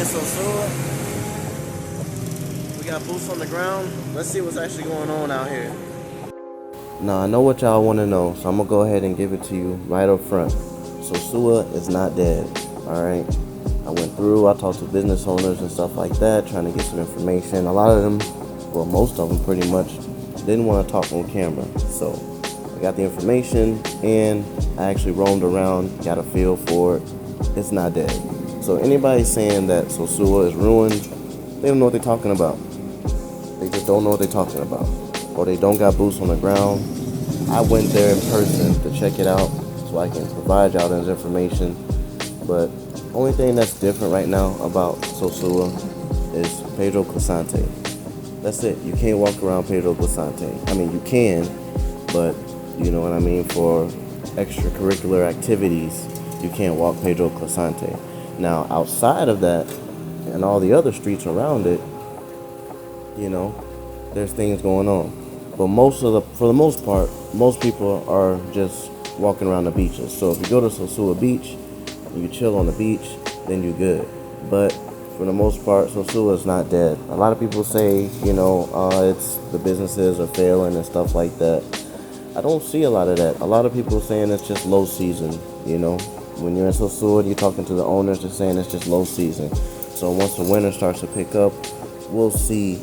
in Sosúa. We got boots on the ground. Let's see what's actually going on out here. Now, I know what y'all want to know, so I'm going to go ahead and give it to you right up front. Sosúa is not dead, alright? I went through, I talked to business owners and stuff like that, trying to get some information. A lot of them, well, most of them pretty much, didn't want to talk on camera. So, I got the information, and I actually roamed around, got a feel for it. It's not dead. So, anybody saying that Sosúa is ruined, they don't know what they're talking about. They just don't know what they're talking about. Or they don't got boots on the ground. I went there in person to check it out so I can provide y'all this information. But only thing that's different right now about Sosúa is Pedro Clisante. That's it. You can't walk around Pedro Clisante. I mean, you can, but you know what I mean? For extracurricular activities, you can't walk Pedro Clisante. Now, outside of that, and all the other streets around it, you know, there's things going on. But for the most part, most people are just walking around the beaches. So if you go to Sosúa Beach, you chill on the beach, then you're good. But for the most part, Sosúa is not dead. A lot of people say, you know, it's the businesses are failing and stuff like that. I don't see a lot of that. A lot of people saying it's just low season, you know. When you're in Sosúa, you're talking to the owners, they're saying it's just low season. So once the winter starts to pick up, we'll see.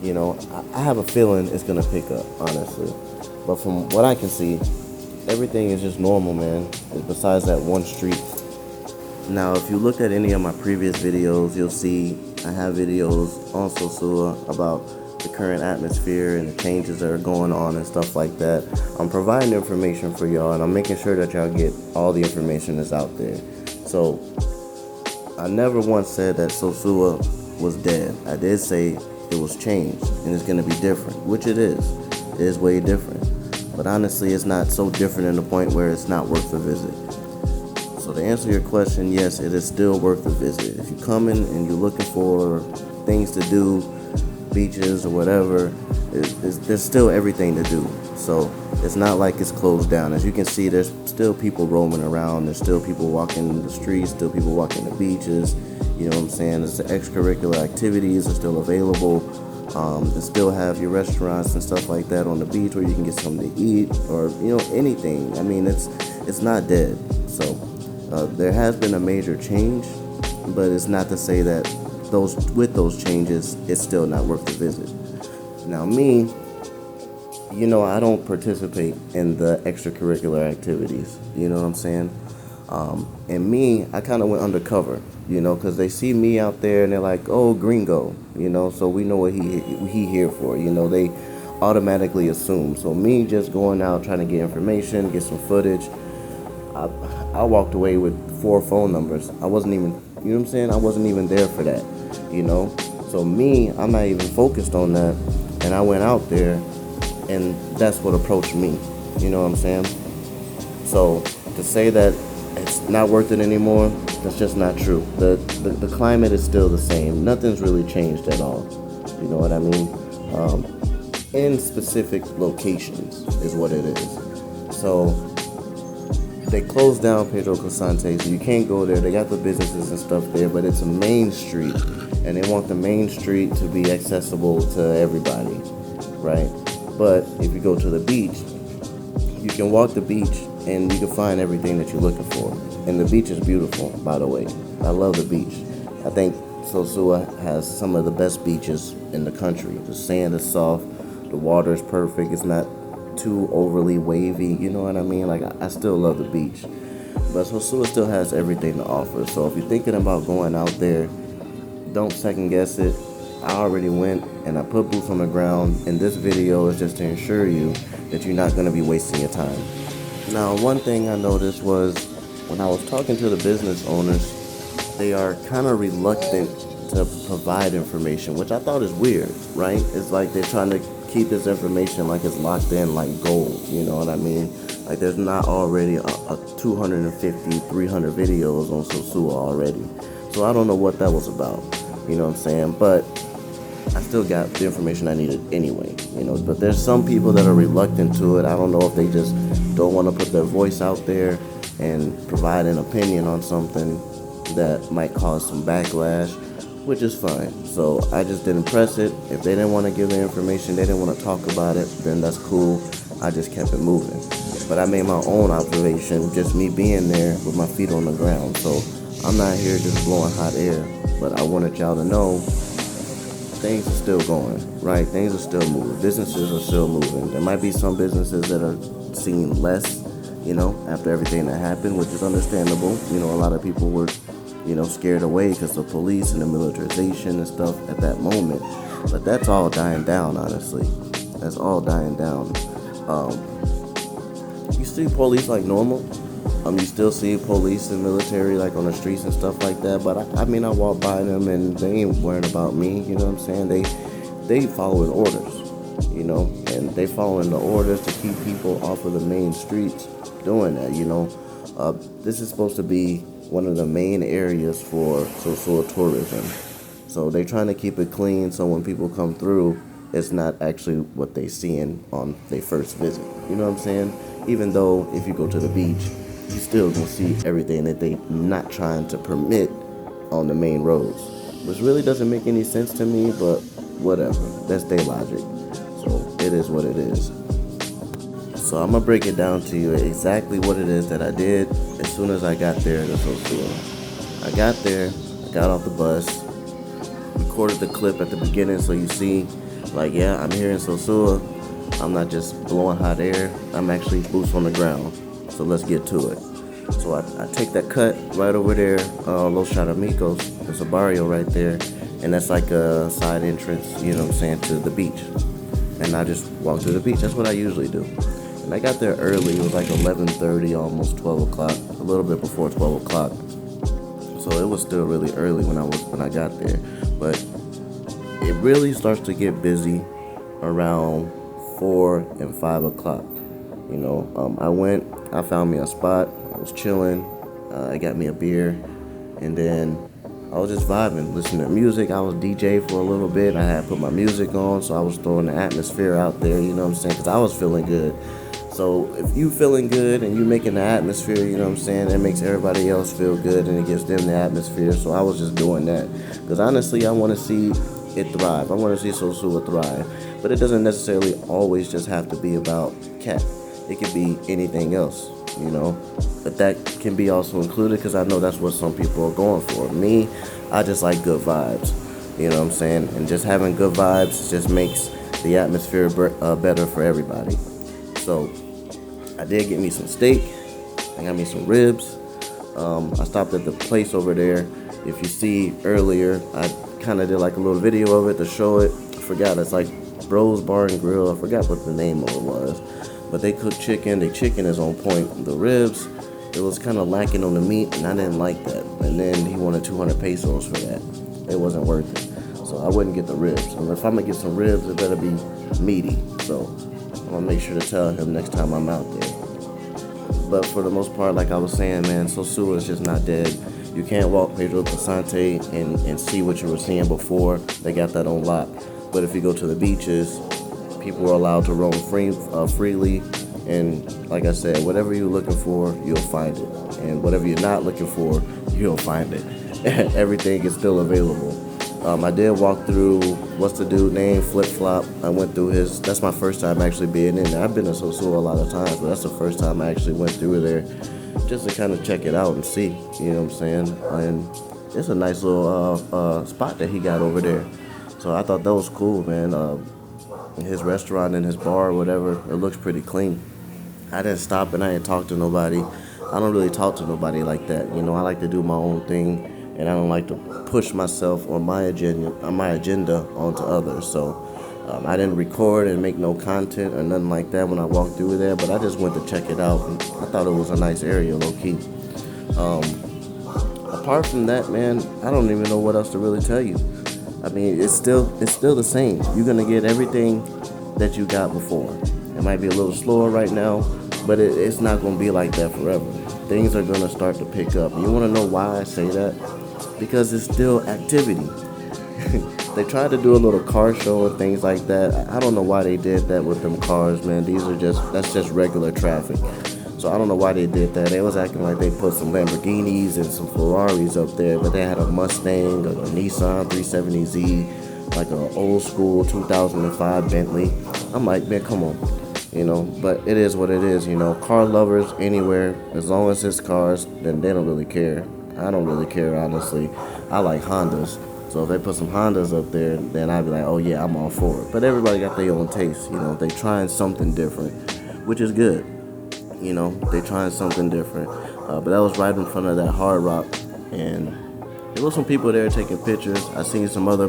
You know, I have a feeling it's going to pick up, honestly. But from what I can see, everything is just normal, man, besides that one street. Now, if you looked at any of my previous videos, you'll see I have videos on Sosúa about the current atmosphere and the changes that are going on and stuff like that. I'm providing information for y'all, and I'm making sure that y'all get all the information that's out there. So, I never once said that Sosúa was dead. I did say it was changed and it's going to be different, which it is. It is way different. But honestly, it's not so different in the point where it's not worth the visit. So to answer your question, yes, it is still worth the visit. If you come in and you're looking for things to do, beaches or whatever, there's still everything to do. So it's not like it's closed down. As you can see, there's still people roaming around. There's still people walking the streets, still people walking the beaches. You know what I'm saying? There's the extracurricular activities are still available. They still have your restaurants and stuff like that on the beach where you can get something to eat or, you know, anything. I mean, it's not dead. So there has been a major change, but it's not to say that with those changes, it's still not worth the visit. Now, me, you know, I don't participate in the extracurricular activities. You know what I'm saying? And me, I kind of went undercover, you know, because they see me out there and they're like, oh, gringo, you know, so we know what he here for, you know, they automatically assume. So me just going out trying to get information, get some footage, I walked away with 4 phone numbers. I wasn't even, you know what I'm saying, I wasn't even there for that, you know. So me, I'm not even focused on that, and I went out there, and that's what approached me, you know what I'm saying. So to say that it's not worth it anymore, that's just not true. The climate is still the same. Nothing's really changed at all. You know what I mean? In specific locations is what it is. So they closed down Pedro Clisante, so you can't go there. They got the businesses and stuff there, but it's a main street, and they want the main street to be accessible to everybody, right? But if you go to the beach, you can walk the beach and you can find everything that you're looking for. And the beach is beautiful, by the way. I love the beach. I think Sosúa has some of the best beaches in the country. The sand is soft, the water is perfect, it's not too overly wavy, you know what I mean? Like, I still love the beach. But Sosúa still has everything to offer. So if you're thinking about going out there, don't second guess it. I already went and I put boots on the ground, and this video is just to ensure you that you're not going to be wasting your time. Now, one thing I noticed was when I was talking to the business owners, they are kind of reluctant to provide information, which I thought is weird, right? It's like they're trying to keep this information like it's locked in like gold, you know what I mean? Like there's not already a 250, 300 videos on Sosúa already. So I don't know what that was about, you know what I'm saying? But I still got the information I needed anyway, you know. But there's some people that are reluctant to it. I don't know if they just don't want to put their voice out there and provide an opinion on something that might cause some backlash. which is fine. So I just didn't press it. If they didn't want to give the information, they didn't want to talk about it, then that's cool. I just kept it moving. But I made my own observation, just me being there with my feet on the ground. So I'm not here just blowing hot air, but I wanted y'all to know things are still going, right? Things are still moving. Businesses are still moving. There might be some businesses that are seeing less, after everything that happened, which is understandable. A lot of people were, scared away because of police and the militarization and stuff at that moment. But that's all dying down, honestly. That's all dying down. You see police like normal. You still see police and military like on the streets and stuff like that. But I walk by them and they ain't worrying about me. You know what I'm saying? They following orders, and they following the orders to keep people off of the main streets doing that, This is supposed to be one of the main areas for Sosua tourism. So they're trying to keep it clean so when people come through, it's not actually what they seeing on their first visit. You know what I'm saying? Even though if you go to the beach, you still gonna see everything that they not trying to permit on the main roads. Which really doesn't make any sense to me, but whatever. That's their logic. So it is what it is. So I'm gonna break it down to you exactly what it is that I did as soon as I got there to Sosua. I got there, I got off the bus, recorded the clip at the beginning so you see, I'm here in Sosua. I'm not just blowing hot air, I'm actually boots on the ground. So let's get to it. So I take that cut right over there, Los Charamicos. There's a barrio right there, and that's like a side entrance, to the beach. And I just walk through the beach. That's what I usually do. And I got there early. It was like 11:30, almost 12 o'clock, a little bit before 12 o'clock. So it was still really early when I got there. But it really starts to get busy around 4 and 5 o'clock. I found me a spot. I was chilling. I got me a beer, and then I was just vibing, listening to music. I was DJ for a little bit. I had put my music on, so I was throwing the atmosphere out there. You know what I'm saying? Because I was feeling good. So if you feeling good and you making the atmosphere, you know what I'm saying, that makes everybody else feel good, and it gives them the atmosphere. So I was just doing that because honestly, I want to see it thrive. I want to see Sosua thrive, but it doesn't necessarily always just have to be about cat. It could be anything else, but that can be also included because I know that's what some people are going for. Me, I just like good vibes, you know what I'm saying? And just having good vibes just makes the atmosphere better for everybody. So I did get me some steak. I got me some ribs. I stopped at the place over there. If you see earlier, I kind of did like a little video of it to show it. I forgot, it's like Bros Bar and Grill. I forgot what the name of it was. But they cook chicken. The chicken is on point. The ribs, it was kind of lacking on the meat, and I didn't like that. And then he wanted 200 pesos for that. It wasn't worth it. So I wouldn't get the ribs. And if I'm going to get some ribs, it better be meaty. So I'm going to make sure to tell him next time I'm out there. But for the most part, like I was saying, man, Sosua is just not dead. You can't walk Pedro Pasante and see what you were seeing before. They got that on lock. But if you go to the beaches, people are allowed to roam freely, and like I said, whatever you're looking for, you'll find it, and whatever you're not looking for, you'll find it. Everything is still available. I did walk through, what's the dude name, Flip Flop. I went through his, that's my first time actually being in there. I've been to Sosua a lot of times, but that's the first time I actually went through there just to kind of check it out and see, you know what I'm saying? And it's a nice little spot that he got over there. So I thought that was cool, man. His restaurant and his bar or whatever, it looks pretty clean. I didn't stop and I didn't talk to nobody. I don't really talk to nobody like that. I like to do my own thing, and I don't like to push myself or my agenda onto others. So I didn't record and make no content or nothing like that when I walked through there, but I just went to check it out, and I thought it was a nice area, low key. Apart from that, man, I don't even know what else to really tell you. I mean, it's still the same. You're gonna get everything that you got before. It might be a little slower right now, but it's not gonna be like that forever. Things are gonna start to pick up. You wanna know why I say that? Because it's still activity. They tried to do a little car show and things like that. I don't know why they did that with them cars, man. That's just regular traffic. So I don't know why they did that. They was acting like they put some Lamborghinis and some Ferraris up there, but they had a Mustang, a Nissan 370Z, like an old school 2005 Bentley. I'm like, man, come on. But it is what it is. Car lovers anywhere, as long as it's cars, then they don't really care. I don't really care, honestly. I like Hondas. So if they put some Hondas up there, then I'd be like, oh yeah, I'm all for it. But everybody got their own taste. They trying something different, which is good. They trying something different. But that was right in front of that Hard Rock, and there was some people there taking pictures. I seen some other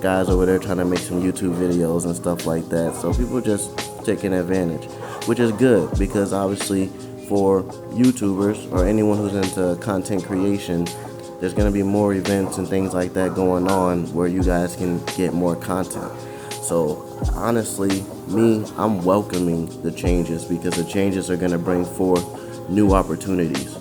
guys over there trying to make some YouTube videos and stuff like that. So people just taking advantage, which is good, because obviously for YouTubers or anyone who's into content creation, there's going to be more events and things like that going on where you guys can get more content. So honestly, I'm welcoming the changes, because the changes are going to bring forth new opportunities,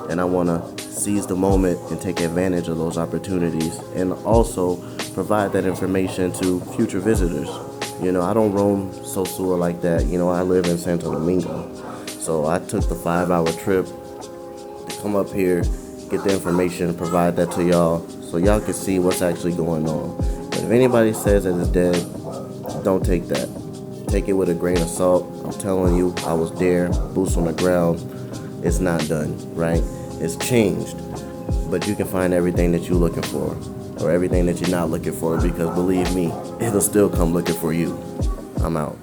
and I want to seize the moment and take advantage of those opportunities, and also provide that information to future visitors. I don't roam Sosua like that. I live in Santo Domingo, so I took the 5-hour trip to come up here, get the information, provide that to y'all, so y'all can see what's actually going on. But if anybody says that it's dead, don't take that. Take it with a grain of salt. I'm telling you, I was there, boots on the ground. It's not done, right? It's changed, but you can find everything that you're looking for, or everything that you're not looking for, because believe me, it'll still come looking for you. I'm out.